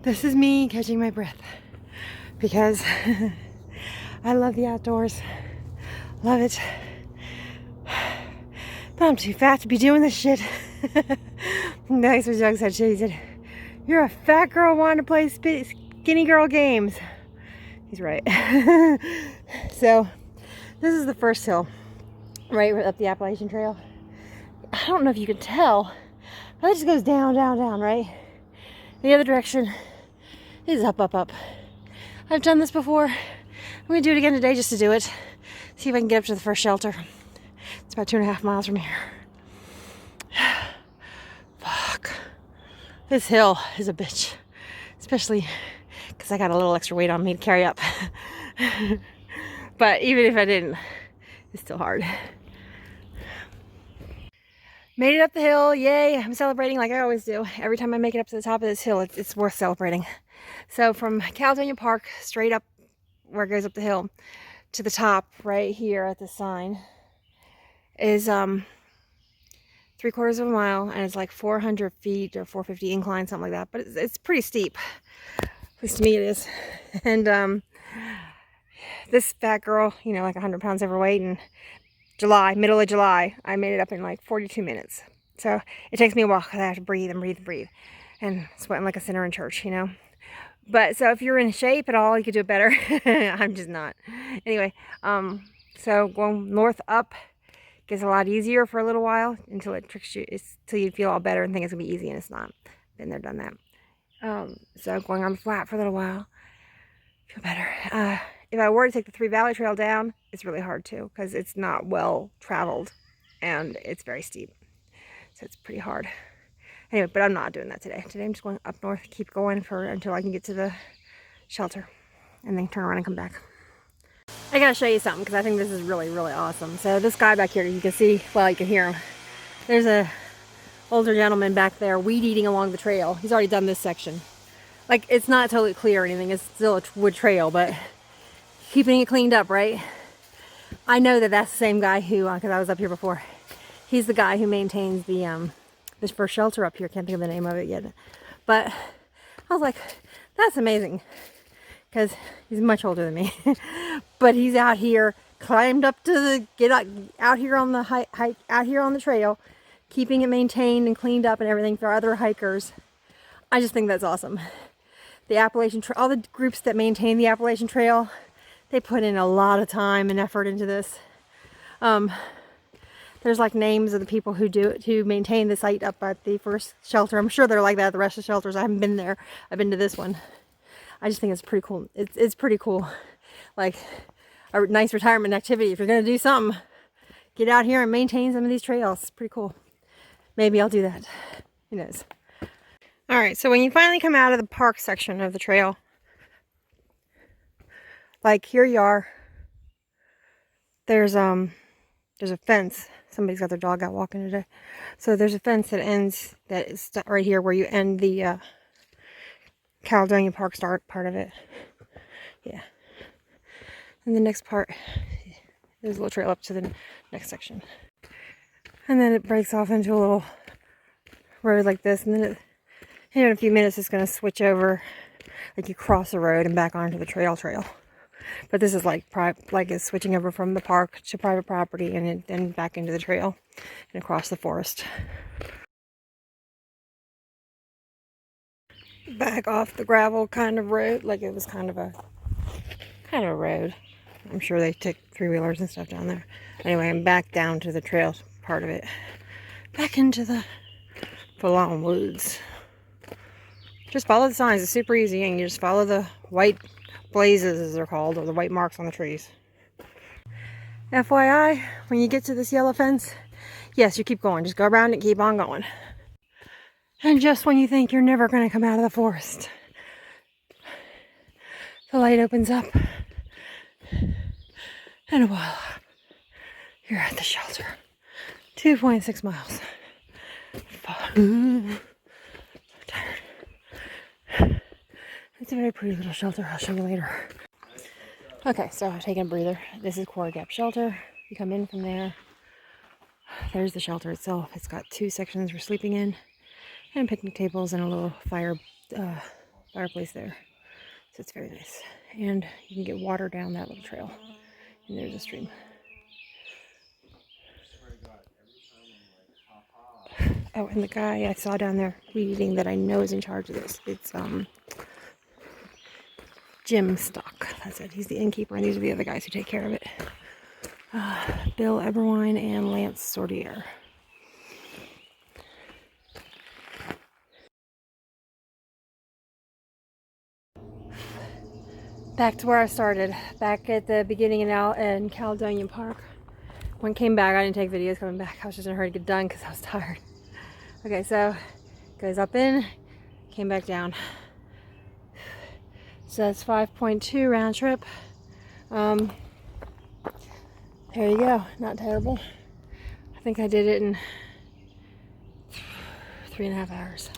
This is me catching my breath because I love the outdoors. Love it. But I'm too fat to be doing this shit. That's what Doug said. He said, "You're a fat girl wanting to play skinny girl games." He's right. So this is the first hill, right up the Appalachian Trail. I don't know if you can tell, but it just goes down, down, down, right? The other direction is up, up, up. I've done this before. I'm gonna do it again today just to do it. See if I can get up to the first shelter. It's about 2.5 miles from here. Fuck. This hill is a bitch. Especially because I got a little extra weight on me to carry up. But even if I didn't, it's still hard. Made it up the hill, yay! I'm celebrating like I always do. Every time I make it up to the top of this hill, it's worth celebrating. So from Caledonia Park, straight up where it goes up the hill, to the top right here at the sign, is 3/4 of a mile, and it's like 400 feet or 450 incline, something like that. But it's pretty steep, at least to me it is. And this fat girl, you know, like 100 pounds overweight, and middle of July, I made it up in like 42 minutes. So it takes me a while because I have to breathe and breathe and breathe, and sweating like a sinner in church, you know. But so if you're in shape at all, you could do it better. I'm just not. Anyway, so going north up gets a lot easier for a little while until it tricks you, till you feel all better and think it's gonna be easy, and it's not. Been there, done that. So going on the flat for a little while, feel better. If I were to take the Three Valley Trail down, it's really hard too, because it's not well traveled and it's very steep. So it's pretty hard. Anyway, but I'm not doing that today. Today I'm just going up north, keep going until I can get to the shelter, and then turn around and come back. I gotta show you something because I think this is really, really awesome. So this guy back here, you can see, well, you can hear him. There's a older gentleman back there weed eating along the trail. He's already done this section. Like, it's not totally clear or anything. It's still a wood trail, but keeping it cleaned up, right? I know that that's the same guy who, because I was up here before, he's the guy who maintains the this first shelter up here. Can't think of the name of it yet, but I was like, that's amazing, because he's much older than me. But he's out here, climbed up to the out here on the hike out here on the trail, keeping it maintained and cleaned up and everything for other hikers. I just think that's awesome. The Appalachian Trail, all the groups that maintain the Appalachian Trail, they put in a lot of time and effort into this. There's like names of the people who maintain the site up at the first shelter. I'm sure they're like that at the rest of the shelters. I haven't been there. I've been to this one. I just think it's pretty cool. It's pretty cool. Like a nice retirement activity. If you're gonna do something, get out here and maintain some of these trails. It's pretty cool. Maybe I'll do that. Who knows? All right, so when you finally come out of the park section of the trail, like here you are, there's a fence. Somebody's got their dog out walking today. So there's a fence that ends, that is right here where you end the Caledonia Park start part of it. Yeah. And the next part, there's a little trail up to the next section. And then it breaks off into a little road like this, and then in a few minutes it's going to switch over, like you cross the road and back onto the trail. But this is like it's switching over from the park to private property, and then back into the trail and across the forest. Back off the gravel kind of road, like it was kind of a road. I'm sure they took 3-wheelers and stuff down there. Anyway, I'm back down to the trail part of it. Back into the full-on woods. Just follow the signs. It's super easy, and you just follow the white blazes, as they're called, or the white marks on the trees. FYI, when you get to this yellow fence, yes, you keep going. Just go around and keep on going. And just when you think you're never going to come out of the forest, the light opens up, and voila, you're at the shelter. 2.6 miles. Tired. It's a very pretty little shelter. I'll show you later. Okay, so I've taken a breather. This is Quarry Gap Shelter. You come in from there. There's the shelter itself. It's got 2 sections for sleeping in, and picnic tables, and a little fire fireplace there. So it's very nice. And you can get water down that little trail. And there's a stream. Oh, and the guy I saw down there weed eating that I know is in charge of this. It's Jim Stock. That's it. He's the innkeeper, and these are the other guys who take care of it. Bill Eberwine and Lance Sordier. Back to where I started, back at the beginning and out in Caledonia Park. When I came back, I didn't take videos coming back. I was just in a hurry to get done because I was tired. Okay, so goes up in, came back down. So that's 5.2 round trip. There you go, not terrible. I think I did it in 3.5 hours.